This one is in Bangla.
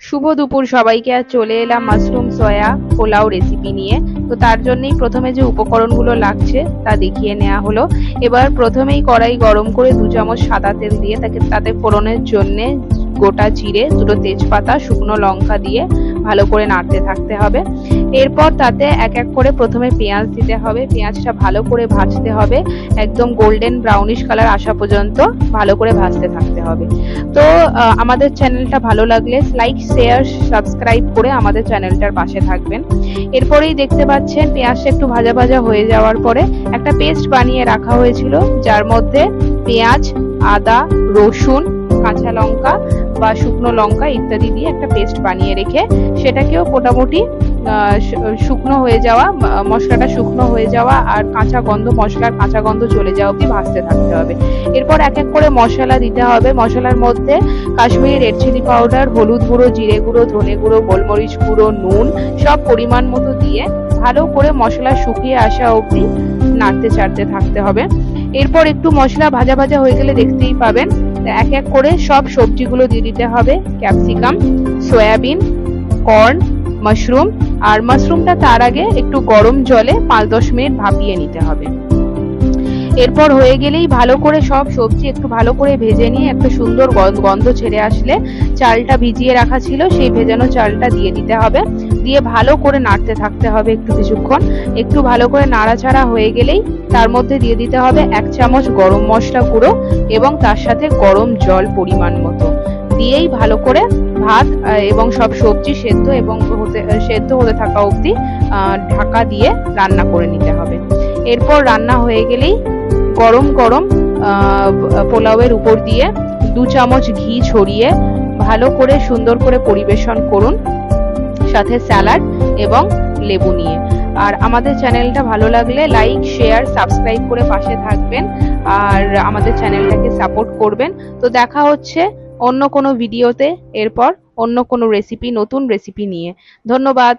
শুভ দুপুর সবাইকে। আর চলে এলাম মাশরুম সয়া পোলাও রেসিপি নিয়ে। তো তার জন্যই প্রথমে যে উপকরণগুলো লাগছে তা দেখিয়ে নেওয়া হলো। এবার প্রথমেই কড়াই গরম করে 2 চামচ সাদা তেল দিয়ে তাতে ফোড়নের জন্য গোটা জিরে, দুটো তেজপাতা, শুকনো লঙ্কা দিয়ে ভালো করে নাড়তে থাকতে হবে। এরপর তাতে এক এক করে প্রথমে পেঁয়াজ দিতে হবে। পেঁয়াজটা ভালো করে ভাজতে হবে, একদম গোল্ডেন ব্রাউনিশ কালার আসা পর্যন্ত ভালো করে ভাজতে থাকতে হবে। তো আমাদের চ্যানেলটা ভালো লাগলে লাইক, শেয়ার, সাবস্ক্রাইব করে আমাদের চ্যানেলটার পাশে থাকবেন। এরপরেই দেখতে পাচ্ছেন পেঁয়াজটা একটু ভাজা ভাজা হয়ে যাওয়ার পরে একটা পেস্ট বানিয়ে রাখা হয়েছিল, যার মধ্যে পেঁয়াজ, আদা, রসুন, কাঁচা লঙ্কা বা শুকনো লঙ্কা ইত্যাদি দিয়ে একটা পেস্ট বানিয়ে রেখে সেটাকেও মোটামুটি শুকনো হয়ে যাওয়া, মশলাটা শুকনো হয়ে যাওয়া আর মশলার কাঁচা গন্ধ চলে যাওয়া অবধি ভাজতে থাকতে হবে। এরপর এক এক করে মশলা দিতে হবে। মশলার মধ্যে কাশ্মীরি রেড চিলি পাউডার, হলুদ গুঁড়ো, জিরে গুঁড়ো, ধনে গুঁড়ো, গোলমরিচ গুঁড়ো, নুন সব পরিমাণ মতো দিয়ে ভালো করে মশলা শুকিয়ে আসা অবধি নাড়তে চাড়তে থাকতে হবে। এরপর একটু মশলা ভাজা ভাজা হয়ে গেলে দেখতেই পাবেন এক এক করে সব সবজিগুলো দিয়ে দিতে হবে। Capsicum, soybean, corn, mushroom. আর মাশরুমটা তার আগে একটু গরম জলে 5-10 মিনিট ভাপিয়ে নিতে হবে। এরপর হয়ে গেলেই ভালো করে সব সবজি একটু ভালো করে ভেজে নিয়ে একটা সুন্দর গন্ধ ছেড়ে আসলে চালটা ভিজিয়ে রাখা ছিল সেই ভেজানো চালটা দিয়ে দিতে হবে। দিয়ে ভালো করে নাড়তে থাকতে হবে একটু কিছুক্ষণ। একটু ভালো করে নাড়াচাড়া হয়ে গেলেই তার মধ্যে দিয়ে দিতে হবে 1 চামচ গরম মশলা গুঁড়ো এবং তার সাথে গরম জল পরিমাণ মতো। দিয়েই ভালো করে ভাত এবং সব সবজি সেদ্ধ হতে থাকা অবধি ঢাকা দিয়ে রান্না করে নিতে হবে। এরপর রান্না হয়ে গেলেই গরম গরম পোলাওয়ের উপর দিয়ে 2 চামচ ঘি ছড়িয়ে ভালো করে সুন্দর করে পরিবেশন করুন, সাথে স্যালাড এবং লেবু নিয়ে। আর আমাদের চ্যানেলটা ভালো লাগলে লাইক, শেয়ার, সাবস্ক্রাইব করে পাশে থাকবেন আর আমাদের চ্যানেলটাকে সাপোর্ট করবেন। তো দেখা হচ্ছে অন্য কোনো ভিডিওতে, এরপর অন্য কোনো নতুন রেসিপি নিয়ে। ধন্যবাদ।